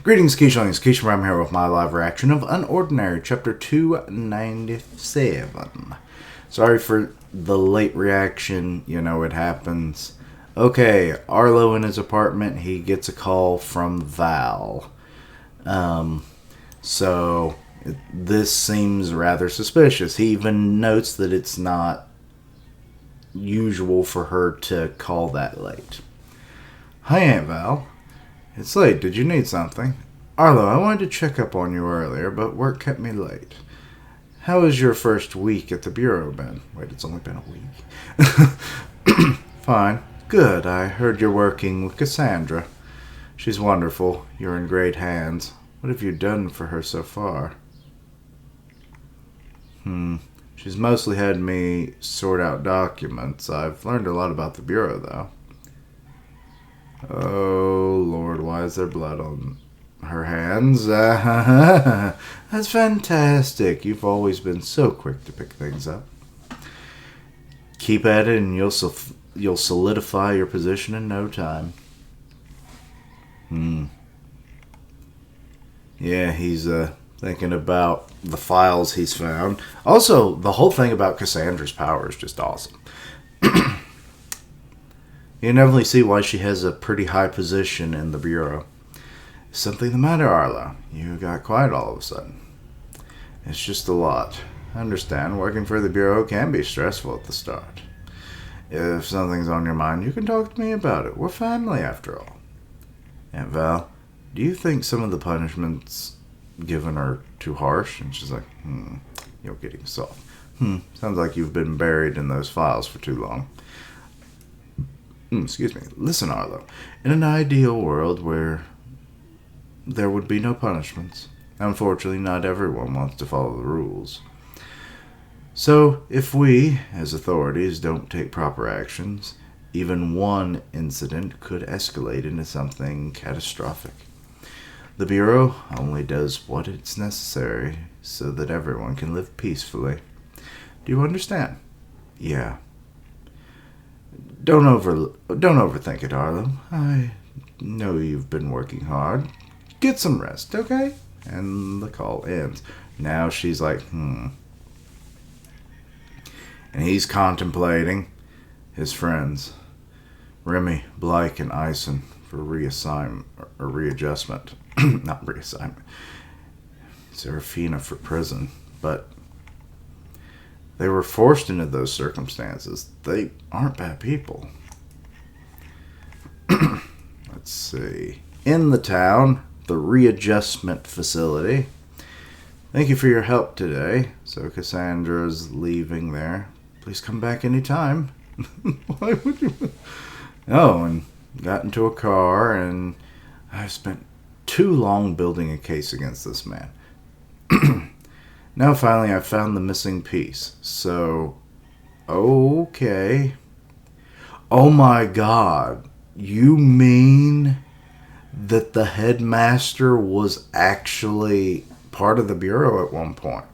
Greetings, Keishlings. Keisha, I'm here with my live reaction of UnOrdinary, Chapter 297. Sorry for the late reaction. You know, it happens. Okay, Arlo in his apartment, he gets a call from Val. So this seems rather suspicious. He even notes that it's not usual for her to call that late. Hi, Aunt Val. It's late. Did you need something? Arlo, I wanted to check up on you earlier, but work kept me late. How has your first week at the Bureau been? Wait, it's only been a week. Fine. Good. I heard you're working with Cassandra. She's wonderful. You're in great hands. What have you done for her so far? She's mostly had me sort out documents. I've learned a lot about the Bureau, though. Oh, Lord, why is there blood on her hands? That's fantastic. You've always been so quick to pick things up. Keep at it and you'll solidify your position in no time. Yeah, he's thinking about the files he's found. Also, the whole thing about Cassandra's power is just awesome. You can definitely see why she has a pretty high position in the Bureau. Is something the matter, Arlo? You got quiet all of a sudden. It's just a lot. I understand working for the Bureau can be stressful at the start. If something's on your mind, you can talk to me about it. We're family, after all. Aunt Val, do you think some of the punishments given are too harsh? And she's like, you're getting soft. Sounds like you've been buried in those files for too long. Excuse me. Listen, Arlo. In an ideal world where there would be no punishments, unfortunately, not everyone wants to follow the rules. So, if we, as authorities, don't take proper actions, even one incident could escalate into something catastrophic. The Bureau only does what is necessary so that everyone can live peacefully. Do you understand? Yeah. Don't overthink it, Arlo. I know you've been working hard. Get some rest, okay? And the call ends. Now she's like, And he's contemplating his friends, Remy, Blake, and Ison, for reassignment or readjustment. Not reassignment. Serafina for prison, but they were forced into those circumstances. They aren't bad people. Let's see. In the town, the readjustment facility. Thank you for your help today. So Cassandra's leaving there. Please come back anytime. Why would you? Oh, and got into a car, and I spent too long building a case against this man. Now, finally, I found the missing piece. So, okay. Oh my God. You mean that the headmaster was actually part of the Bureau at one point?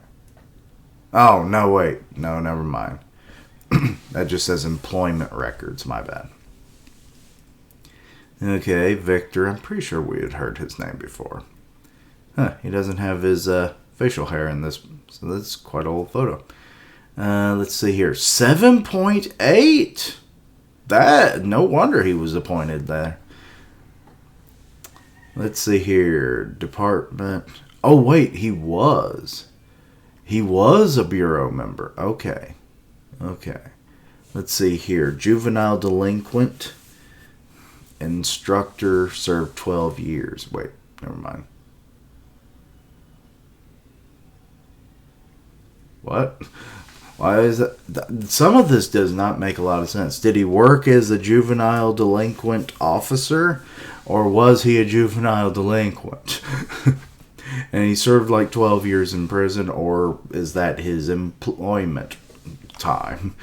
Oh, no, wait. No, never mind. That just says employment records. My bad. Okay, Victor. I'm pretty sure we had heard his name before. He doesn't have his facial hair in this, so that's quite an old photo. Let's see here. 7.8! That, no wonder he was appointed there. Let's see here. Department. Oh, wait, he was. He was a Bureau member. Okay. Let's see here. Juvenile delinquent. Instructor served 12 years. Wait, never mind. What? Why is that? Some of this does not make a lot of sense. Did he work as a juvenile delinquent officer, or was he a juvenile delinquent? And he served like 12 years in prison, or is that his employment time?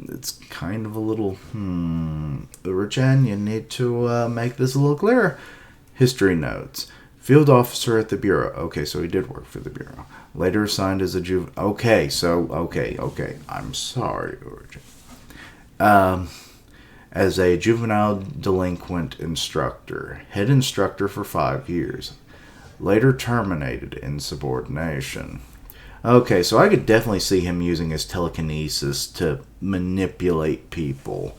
It's kind of a little, Urchan, you need to make this a little clearer. History notes. Field officer at the Bureau. Okay, so he did work for the Bureau. Later assigned as a Okay. I'm sorry, Urchan. As a juvenile delinquent instructor. Head instructor for 5 years. later terminated insubordination. Okay, so I could definitely see him using his telekinesis to manipulate people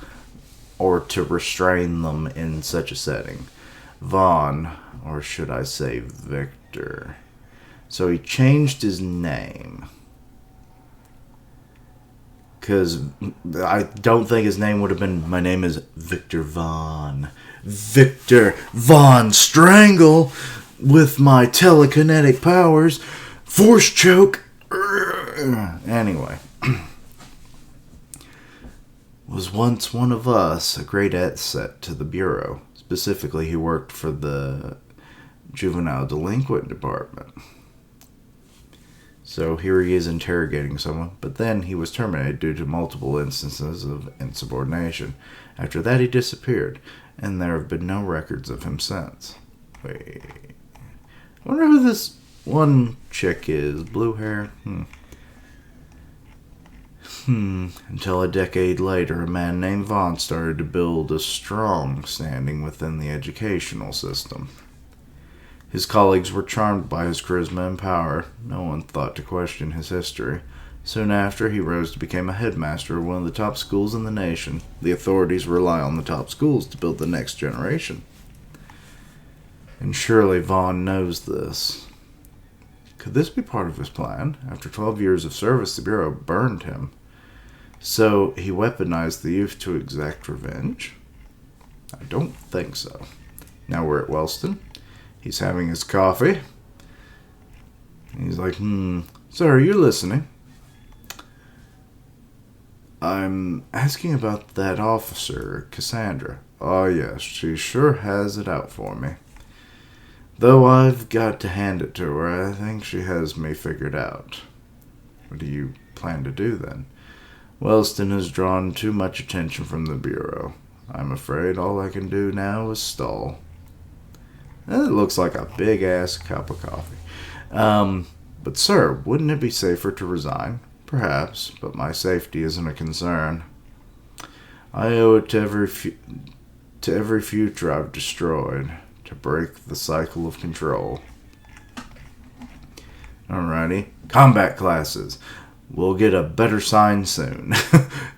or to restrain them in such a setting. Vaughn, or should I say Victor. So he changed his name. Because I don't think his name would have been, my name is Victor Vaughn. Victor Vaughn Strangle with my telekinetic powers. Force choke. Anyway. Was once one of us, a great asset to the Bureau. Specifically, he worked for the Juvenile Delinquent Department. So here he is interrogating someone, but then he was terminated due to multiple instances of insubordination. After that, he disappeared, and there have been no records of him since. Wait. I wonder who this one chick is. Blue hair? Until a decade later, a man named Vaughn started to build a strong standing within the educational system. His colleagues were charmed by his charisma and power. No one thought to question his history. Soon after, he rose to become a headmaster of one of the top schools in the nation. The authorities rely on the top schools to build the next generation. And surely Vaughn knows this. Could this be part of his plan? After 12 years of service, the Bureau burned him. So he weaponized the youth to exact revenge? I don't think so. Now we're at Wellston. He's having his coffee. He's like, Sir, are you listening? I'm asking about that officer, Cassandra. Oh, yes, she sure has it out for me. Though I've got to hand it to her, I think she has me figured out. What do you plan to do, then? Wellston has drawn too much attention from the Bureau. I'm afraid all I can do now is stall. It looks like a big-ass cup of coffee. But, sir, wouldn't it be safer to resign? Perhaps, but my safety isn't a concern. I owe it to every future I've destroyed, to break the cycle of control. Alrighty. Combat classes. We'll get a better sign soon.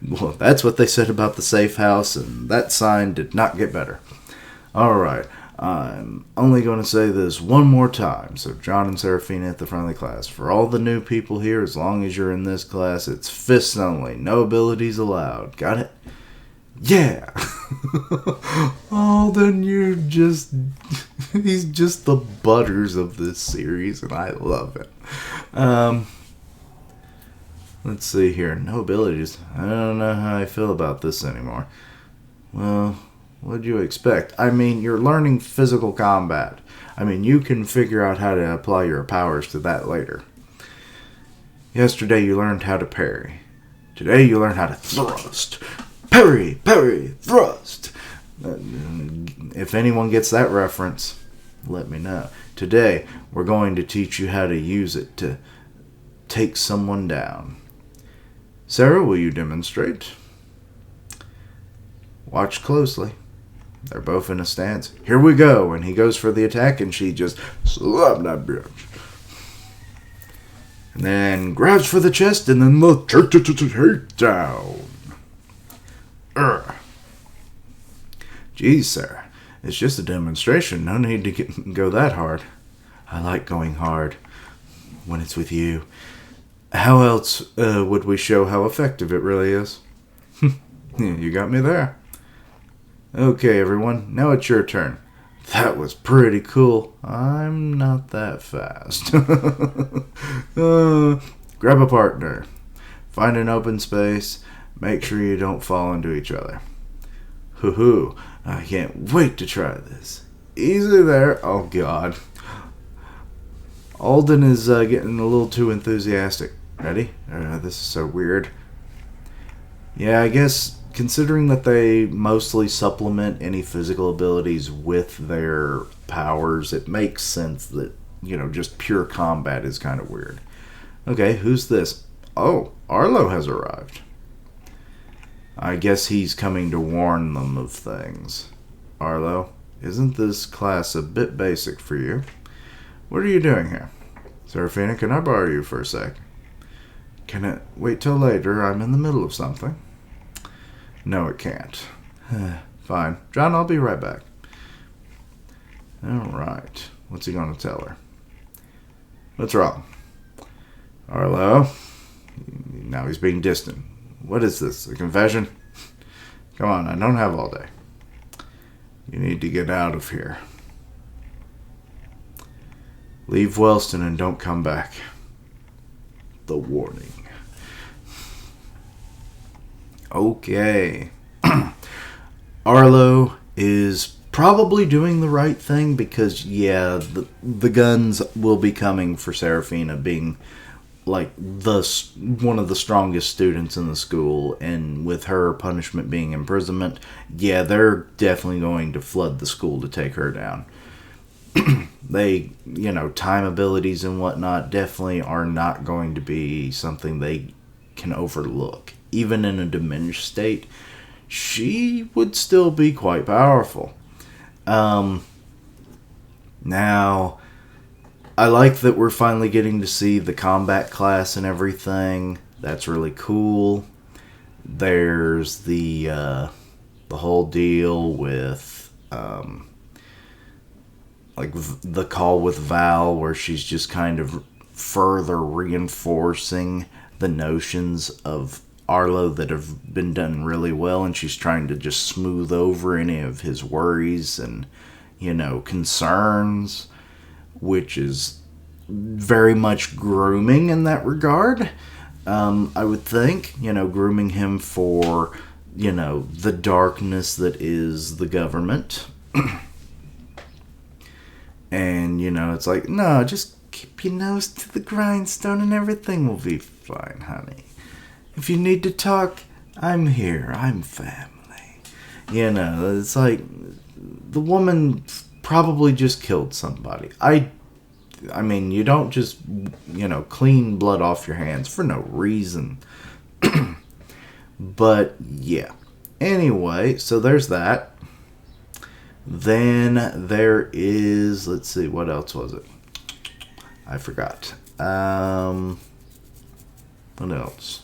Well, that's what they said about the safe house, and that sign did not get better. Alright. I'm only going to say this one more time. So John and Seraphina at the front of the class. For all the new people here, as long as you're in this class, it's fists only. No abilities allowed. Got it? Yeah. Oh, then he's just the Butters of this series, and I love it. Let's see here. No abilities. I don't know how I feel about this anymore. Well, what'd you expect? I mean, you're learning physical combat. I mean, you can figure out how to apply your powers to that later. Yesterday you learned how to parry. Today you learn how to thrust. Parry, parry, thrust. If anyone gets that reference, let me know. Today we're going to teach you how to use it to take someone down. Sarah, will you demonstrate? Watch closely. They're both in a stance. Here we go. And he goes for the attack, and she just slap that bitch. And then grabs for the chest, and then the takedown. Geez, Sarah. It's just a demonstration. No need to go that hard. I like going hard when it's with you. How else would we show how effective it really is? You got me there. Okay, everyone, now it's your turn. That was pretty cool. I'm not that fast. Grab a partner. Find an open space. Make sure you don't fall into each other. Hoo-hoo. I can't wait to try this. Easy there. Oh, God. Alden is getting a little too enthusiastic. Ready? This is so weird. Yeah, I guess considering that they mostly supplement any physical abilities with their powers, it makes sense that, just pure combat is kind of weird. Okay, who's this? Oh, Arlo has arrived. I guess he's coming to warn them of things. Arlo, isn't this class a bit basic for you? What are you doing here? Seraphina, can I borrow you for a sec? Can it wait till later? I'm in the middle of something. No, it can't. Fine. John, I'll be right back. Alright. What's he gonna tell her? What's wrong? Arlo? Now he's being distant. What is this? A confession? Come on, I don't have all day. You need to get out of here. Leave Wellston and don't come back. The warning. Okay. Arlo is probably doing the right thing because, yeah, the guns will be coming for Seraphina being like one of the strongest students in the school, and with her punishment being imprisonment, yeah, they're definitely going to flood the school to take her down. They, time abilities and whatnot definitely are not going to be something they can overlook. Even in a diminished state, she would still be quite powerful. Now, I like that we're finally getting to see the combat class and everything. That's really cool. There's the whole deal with the call with Val, where she's just kind of further reinforcing the notions of Arlo that have been done really well, and she's trying to just smooth over any of his worries and concerns, which is very much grooming in that regard. I would think, grooming him for, the darkness that is the government. And, it's like, no, just keep your nose to the grindstone and everything will be fine, honey. If you need to talk, I'm here. I'm family. It's like, the woman probably just killed somebody. I mean, you don't just, clean blood off your hands for no reason. But, yeah. Anyway, so there's that. Then there is, let's see, what else was it? I forgot. What else?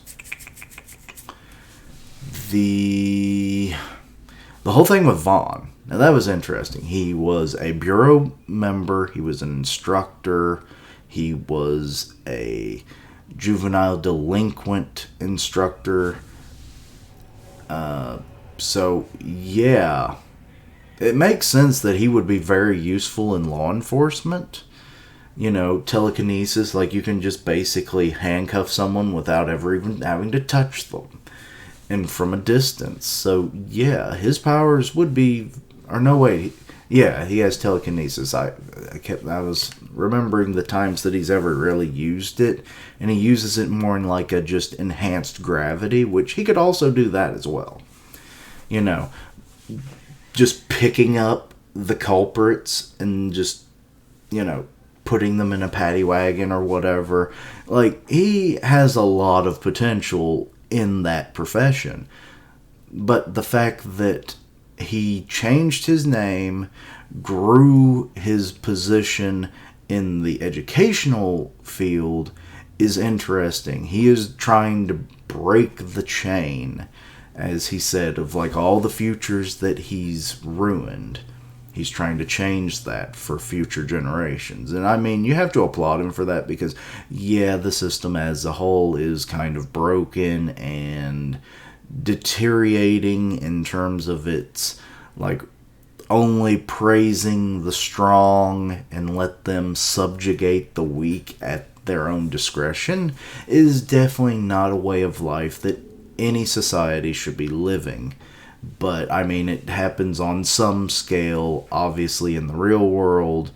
The whole thing with Vaughn. Now, that was interesting. He was a bureau member. He was an instructor. He was a juvenile delinquent instructor. So, yeah. It makes sense that he would be very useful in law enforcement. Telekinesis, like you can just basically handcuff someone without ever even having to touch them. And from a distance. So, yeah, his powers would be... Or no, wait. Yeah, he has telekinesis. I was remembering the times that he's ever really used it. And he uses it more in like a just enhanced gravity, which he could also do that as well. Just picking up the culprits and just, putting them in a paddy wagon or whatever. Like, he has a lot of potential in that profession. But the fact that he changed his name, grew his position in the educational field is interesting. He is trying to break the chain, as he said, of like all the futures that he's ruined. He's trying to change that for future generations. And I mean, you have to applaud him for that because, yeah, the system as a whole is kind of broken and deteriorating in terms of its, like, only praising the strong and let them subjugate the weak at their own discretion is definitely not a way of life that any society should be living. But, I mean, it happens on some scale, obviously, in the real world,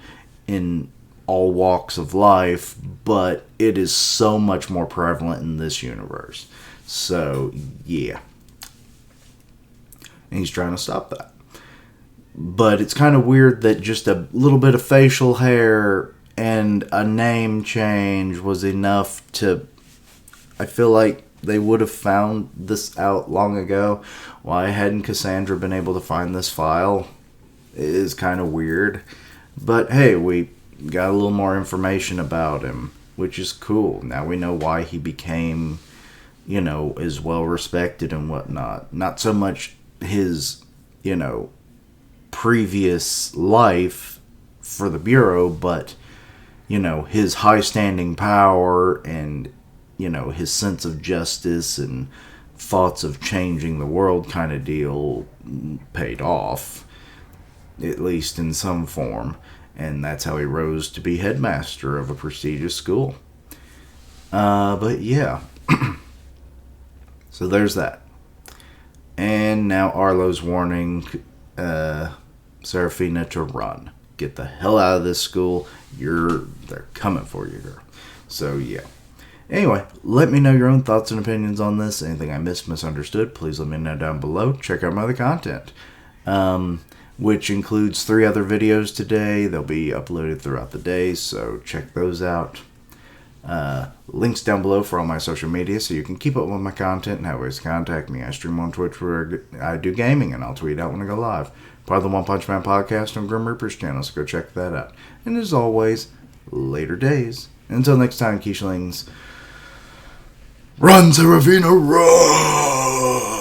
in all walks of life, but it is so much more prevalent in this universe. So, yeah. And he's trying to stop that. But it's kind of weird that just a little bit of facial hair and a name change was enough to... I feel like they would have found this out long ago. Why hadn't Cassandra been able to find this file? It is kind of weird. But hey, we got a little more information about him, which is cool. Now we know why he became, is well respected and whatnot. Not so much his, previous life for the Bureau, but, his high standing power and, his sense of justice and thoughts of changing the world kind of deal paid off, at least in some form. And that's how he rose to be headmaster of a prestigious school. But yeah. So there's that. And now Arlo's warning Serafina to run. Get the hell out of this school. They're coming for you, girl. So yeah. Anyway, let me know your own thoughts and opinions on this. Anything I misunderstood, please let me know down below. Check out my other content, which includes 3 other videos today. They'll be uploaded throughout the day, so check those out. Links down below for all my social media so you can keep up with my content and have ways to contact me. I stream on Twitch where I do gaming, and I'll tweet out when I go live. Part of the One Punch Man podcast on Grim Reaper's channel, so go check that out. And as always, later days. Until next time, Keishlings, run, Serafina, run!